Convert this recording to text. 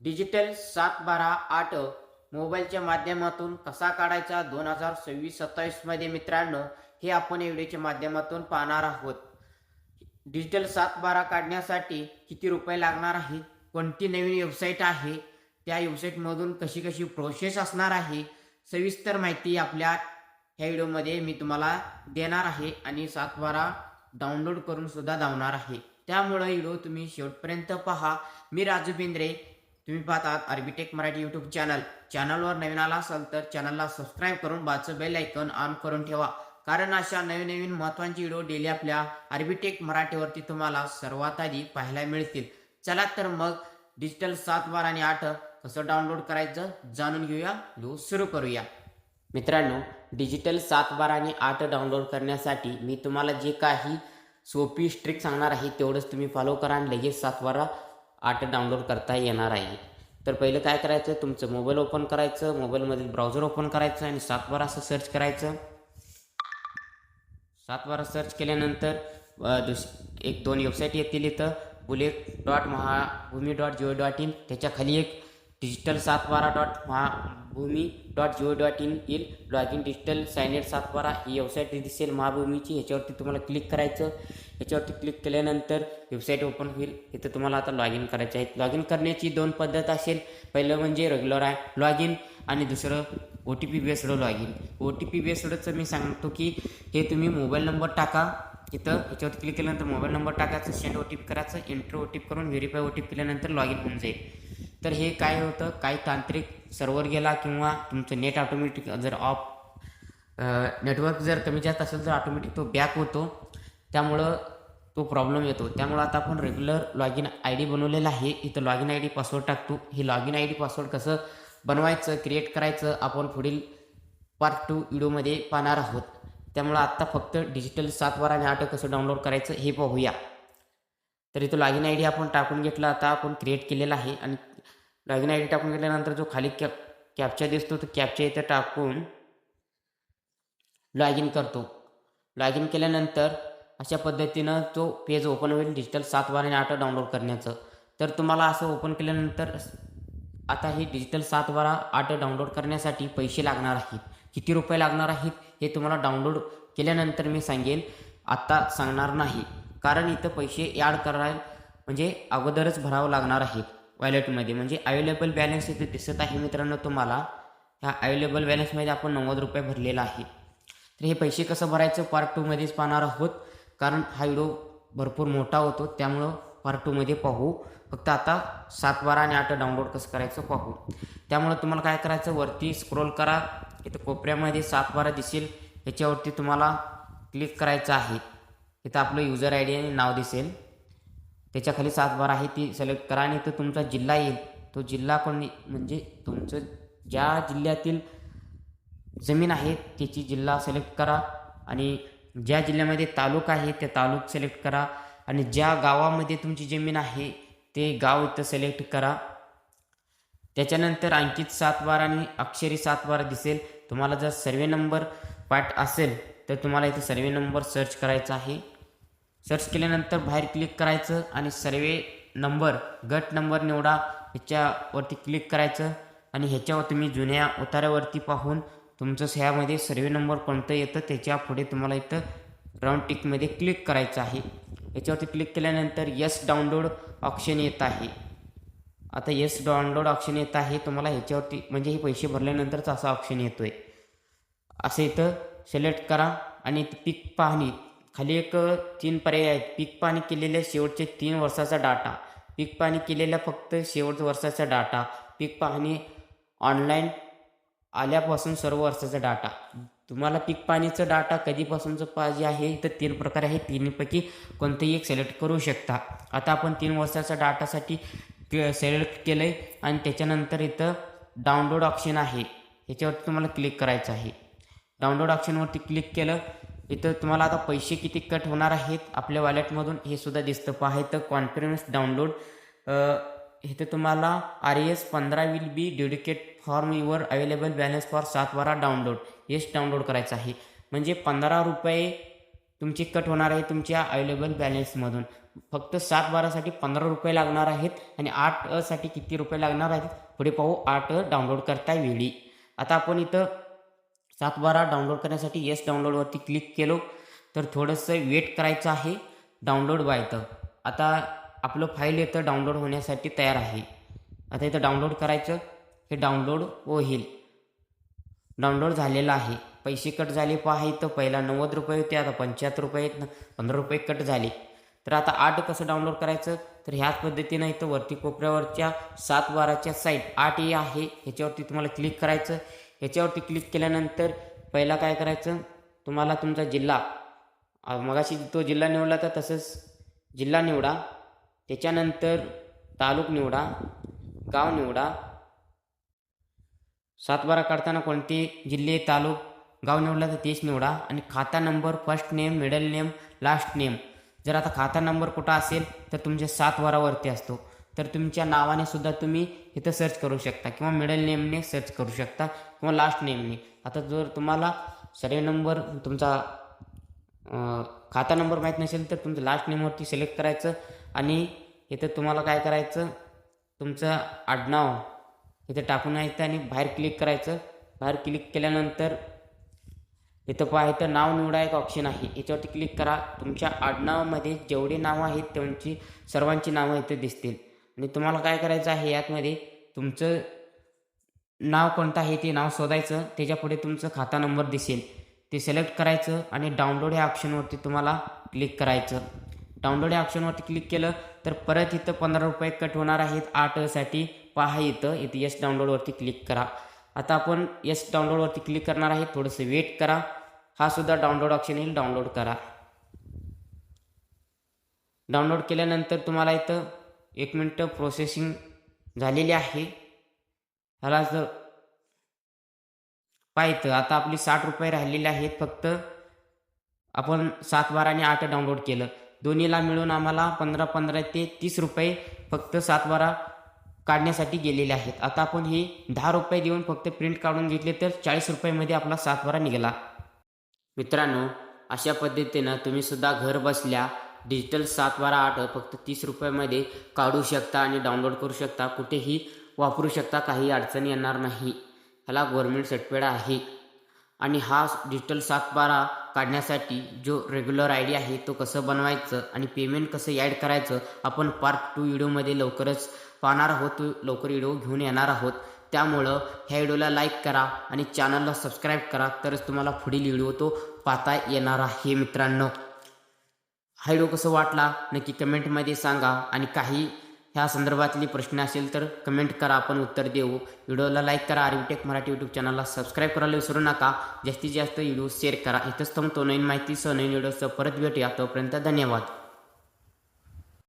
Digital 7/12/8 मोबाईलच्या माध्यमातून कसा काढायचा 2026-27 मध्ये मित्रांनो, हे आपण या व्हिडिओच्या माध्यमातून पाहणार आहोत. डिजिटल 7/12 काढण्यासाठी किती रुपये लागणार आहे, कोणती नवीन वेबसाईट आहे, त्या वेबसाईटमधून कशी कशी प्रोसेस असणार आहे, सविस्तर माहिती आपल्या ह्या व्हिडिओमध्ये मी तुम्हाला देणार आहे आणि 7/12 डाउनलोड करून सुद्धा दावणार आहे. त्यामुळे व्हिडिओ तुम्ही शेवटपर्यंत पहा. मी राजू बिंद्रे, तुम्ही पाहतात आर्बिटेक मराठी यूट्यूब चॅनलवर नवीन आला असाल तर चॅनलला सबस्क्राईब करून बाजूचं बेल आयकॉन ऑन करून ठेवा, कारण अशा नवीन नवीन महत्त्वाची व्हिडिओ डेली आपल्या आर्बिटेक मराठीवरती तुम्हाला सर्वात आधी पाहायला मिळतील. चला तर मग डिजिटल 7/12 आणि 8 कसं डाउनलोड करायचं जाणून घेऊया, व्हिडिओ सुरू करूया. मित्रांनो, डिजिटल 7/12 आणि 8 डाउनलोड करण्यासाठी मी तुम्हाला जे काही सोपी ट्रिक सांगणार आहे तेवढंच तुम्ही फॉलो करा आणि लगेच 7/12/8 डाउनलोड करता येणार आहे. तर पहिलं काय करायचं, तुमचं मोबाईल ओपन करायचं, मोबाईलमधील ब्राउझर ओपन करायचं आणि 7/12 असं सर्च करायचं. 7/12 सर्च केल्यानंतर एक दोन वेबसाईट येतील इथं, bullet.mahabhumi.go.in, त्याच्या खाली एक डिजिटल 7/12.mahabhumi.go.in येईल. Log in digital cyanate 7/12 he website दिसेल महाभूमीची. ह्याच्यावरती तुम्हाला क्लिक करायचं. ह्याच्यावरती क्लिक केल्यानंतर वेबसाईट ओपन होईल. इथं तुम्हाला आता लॉग इन करायचं आहे. लॉग इन करण्याची दोन पद्धत असेल. पहिलं म्हणजे रेग्युलर आहे लॉग इन आणि दुसरं OTP based log in. OTP बेस्डचं मी सांगतो की हे तुम्ही मोबाईल नंबर टाका. इथं ह्याच्यावरती क्लिक केल्यानंतर मोबाईल नंबर टाकायचं, सेंड OTP करायचं, एंटर OTP करून व्हेरीफाय OTP केल्यानंतर लॉग इन होऊन जाईल. तर हे काय होतं, काही तांत्रिक सर्व्हर गेला किंवा तुमचं नेट ऑटोमॅटिक जर ऑफ नेटवर्क जर कमी जास्त असेल तर ऑटोमॅटिक तो बॅक होतो, त्यामुळं तो प्रॉब्लेम येतो. त्यामुळं आता आपण रेग्युलर लॉग इन ID बनवलेला आहे. इथं लॉग इन ID पासवर्ड टाकतो. हे लॉग इन ID पासवर्ड कसं बनवायचं, क्रिएट करायचं आपण पुढील पार्ट 2 व्हिडिओमध्ये पाहणार आहोत. त्यामुळं आत्ता फक्त डिजिटल 7/12 आणि 8 कसं डाउनलोड करायचं हे पाहूया. तर इथं लॉग इन ID आपण टाकून घेतला, आता आपण क्रिएट केलेला आहे आणि लॉग इन ID टाकून घेतल्यानंतर जो खाली कॅप्चा दिसतो तो कॅप्चा इथं टाकून लॉग इन करतो. लॉग इन केल्यानंतर अशा पद्धतीनं तो पेज ओपन होईल डिजिटल 7/12 आणि 8 डाउनलोड करण्याचं. तर तुम्हाला असं ओपन केल्यानंतर आता हे डिजिटल 7/12/8 डाउनलोड करण्यासाठी पैसे लागणार आहेत. किती रुपये लागणार आहेत हे तुम्हाला डाउनलोड केल्यानंतर मी सांगेन, आत्ता सांगणार नाही, कारण इथं पैसे ॲड करायला म्हणजे अगोदरच भरावं लागणार आहेत वॉलेटमध्ये. म्हणजे अवेलेबल बॅलन्स इथे दिसत आहे मित्रांनो तुम्हाला. ह्या अवेलेबल बॅलन्समध्ये आपण 90 रुपये भरलेला आहे. तर हे पैसे कसं भरायचं पार्ट 2 मध्येच पाहणार आहोत, कारण हा व्हिडिओ भरपूर मोठा होतो, त्यामुळं पार्ट 2 मध्ये पाहू. फक्त आता 7/12 आणि 8 डाउनलोड कसं करायचं पाहू. त्यामुळं तुम्हाला काय करायचं, वरती स्क्रोल करा, इथं कोपऱ्यामध्ये 7/12 दिसेल, याच्यावरती तुम्हाला क्लिक करायचं आहे. इथं आपलं युजर ID आणि नाव दिसेल, त्याच्याखाली 7/12 आहे ती सिलेक्ट करा आणि इथं तुमचा जिल्हा येईल. तो जिल्हा म्हणजे तुमचं ज्या जिल्ह्यातील जमीन आहे त्याची जिल्हा सिलेक्ट करा आणि ज्या जिल्ह्यामध्ये तालुका आहे त्या तालुका सिलेक्ट करा आणि ज्या गावामध्ये तुमची जमीन आहे ते गाव इथं सिलेक्ट करा. त्याच्यानंतर अंकित 7/12 आणि अक्षरी 7/12 दिसेल. तुम्हाला जर सर्वे नंबर पाठ असेल तर तुम्हाला इथं सर्वे नंबर सर्च करायचा आहे. सर्च केल्यानंतर बाहेर क्लिक करायचं आणि सर्वे नंबर गट नंबर निवडा, ह्याच्यावरती क्लिक करायचं आणि ह्याच्यावर तुम्ही जुन्या उतार्यावरती पाहून तुमचं ह्यामध्ये सर्वे नंबर कोणतं येतं त्याच्या पुढे तुम्हाला इथं राऊंड टिकमध्ये क्लिक करायचं आहे. याच्यावरती क्लिक केल्यानंतर यस डाउनलोड ऑप्शन येत आहे. आता यस डाउनलोड ऑप्शन येत आहे तुम्हाला ह्याच्यावरती, म्हणजे हे पैसे भरल्यानंतरच असा ऑप्शन येतोय. असं इथं सिलेक्ट करा आणि पीक पाहणी खाली एक 3 पर्याय आहेत. पीक पाहणी केलेल्या शेवटचे 3 वर्षाचा डाटा, पीक पाहणी केलेल्या फक्त शेवटच्या वर्षाचा डाटा, पीक पाहणी ऑनलाईन आल्यापासून सर्व वर्षाचा डाटा. तुम्हाला पीक पाणीचं डाटा कधीपासूनचं पाहिजे आहे, तर 3 प्रकार आहे. तिन्हीपैकी कोणतेही एक सिलेक्ट करू शकता. आता आपण 3 वर्षाच्या डाटासाठी सिलेक्ट केलं आहे आणि त्याच्यानंतर इथं डाउनलोड ऑप्शन आहे, ह्याच्यावरती तुम्हाला क्लिक करायचं आहे. डाउनलोड ऑप्शनवरती क्लिक केलं, इथं तुम्हाला आता पैसे किती कट होणार आहेत आपल्या वॉलेटमधून हे सुद्धा दिसतं. पहा इथं कॉन्फिडन्स डाउनलोड, इथं तुम्हाला RS 15 will be dedicate for your available balance for 7/12 download. Yes download करायचं आहे. म्हणजे 15 रुपये तुमची कट होणार आहे तुमच्या अवेलेबल बॅलन्समधून. फक्त 7/12साठी 15 रुपये लागणार आहेत आणि 8साठी किती रुपये लागणार आहेत पुढे पाहू. 8 डाउनलोड करता वेळी. आता आपण इथं 7/12 डाउनलोड करण्यासाठी येस डाउनलोडवरती क्लिक केलो तर थोडंसं वेट करायचं आहे. डाउनलोड व्हायचं. आता आपलं फाईल इथं डाउनलोड होण्यासाठी तयार आहे. आता इथं डाउनलोड करायचं. हे डाउनलोड होईल. डाउनलोड झालेलं आहे. पैसे कट झाले पहा इथं. पहिला 90 रुपये होते, आता 75 रुपये आहेत. 15 रुपये कट झाले. तर आता 8 कसं डाउनलोड करायचं तर ह्याच पद्धतीनं इथं वरती कोपऱ्यावरच्या 7/12च्या साईड 8 हे आहे. ह्याच्यावरती तुम्हाला क्लिक करायचं. ह्याच्यावरती क्लिक केल्यानंतर पहिला काय करायचं, तुम्हाला तुमचा जिल्हा मगाशी तो जिल्हा निवडला तर तसंच जिल्हा निवडा. त्याच्यानंतर तालुका निवडा, गाव निवडा. 7/12 काढताना कोणते जिल्हे तालुक गाव निवडला तर तेच निवडा आणि खाता number, first name, middle name, last name. जर आता खाता नंबर कुठं असेल तर तुमच्या 7/12वरती असतो, तर तुमच्या नावाने सुद्धा तुम्ही इथं सर्च करू शकता किंवा मिडल नेमने सर्च करू शकता किंवा लास्ट नेमने. आता जर तुम्हाला सर्वे नंबर तुमचा खाता नंबर माहीत नसेल तर तुमचं लास्ट नेमवरती सिलेक्ट करायचं आणि इथं तुम्हाला काय करायचं, तुमचं आडनाव इथं टाकून यायचं आणि बाहेर क्लिक करायचं. बाहेर क्लिक केल्यानंतर इथं पहा इथं नाव निवडा एक ऑप्शन आहे. याच्यावरती क्लिक करा. तुमच्या आडनावामध्ये जेवढे नावं आहेत त्यांची सर्वांची नावं इथं दिसतील आणि तुम्हाला काय करायचं आहे, यातमध्ये तुमचं नाव कोणतं आहे ते नाव शोधायचं. त्याच्यापुढे तुमचं खाता नंबर दिसेल ते सिलेक्ट करायचं आणि डाउनलोड ह्या ऑप्शनवरती तुम्हाला क्लिक करायचं. डाउनलोड या ऑप्शनवरती क्लिक केलं तर परत इथं 15 रुपये कट होणार आहेत 8साठी. पहा इथं येस डाउनलोडवरती क्लिक करा. आता आपण येस डाउनलोडवरती क्लिक करणार आहे. थोडंसं वेट करा. हा सुद्धा डाउनलोड ऑप्शन येईल, डाउनलोड करा. डाउनलोड केल्यानंतर तुम्हाला इथं 1 मिनिट प्रोसेसिंग झालेली आहे. ह्याला जर पाहिजे आता आपली 60 रुपये राहिलेले आहेत. फक्त आपण 7/12 आणि 8 डाउनलोड केलं, दोन्हीला मिळून आम्हाला 15 ते 30 रुपये फक्त 7/12 काढण्यासाठी गेलेले आहेत. आता आपण हे 10 रुपये देऊन फक्त प्रिंट काढून घेतले तर 40 रुपयामध्ये आपला 7/12 निघाला. मित्रांनो, अशा पद्धतीनं तुम्ही सुद्धा घर बसल्या डिजिटल 7/12 8 फक्त 30 रुपयामध्ये काढू शकता आणि डाउनलोड करू शकता. कुठेही वापरू शकता, काही अडचण येणार नाही. ह्याला गव्हर्नमेंट सर्टिफाईड आहे. आणि हा डिजिटल 7/12 काढण्यासाठी जो रेग्युलर ID आहे तो कसं बनवायचं आणि पेमेंट कसं ॲड करायचं आपण पार्ट 2 व्हिडिओमध्ये लवकरच पाहणार आहोत. लवकर व्हिडिओ घेऊन येणार आहोत. त्यामुळं ह्या व्हिडिओला लाईक करा आणि चॅनलला सबस्क्राईब करा, तरच तुम्हाला पुढील व्हिडिओ तो पाहता येणार आहे. मित्रांनो, हा व्हिडिओ कसं वाटला नक्की कमेंटमध्ये सांगा आणि काही ह्या संदर्भातली प्रश्न असेल तर कमेंट करा, आपण उत्तर देऊ. व्हिडिओला लाईक करा. आर्वीटेक मराठी यूट्यूब चॅनलला सबस्क्राईब करायला विसरू नका. जास्तीत जास्त व्हिडिओ शेअर करा. इथंच थांबतो. नवीन माहितीसह नवीन व्हिडिओसह परत भेटूया. तोपर्यंत धन्यवाद.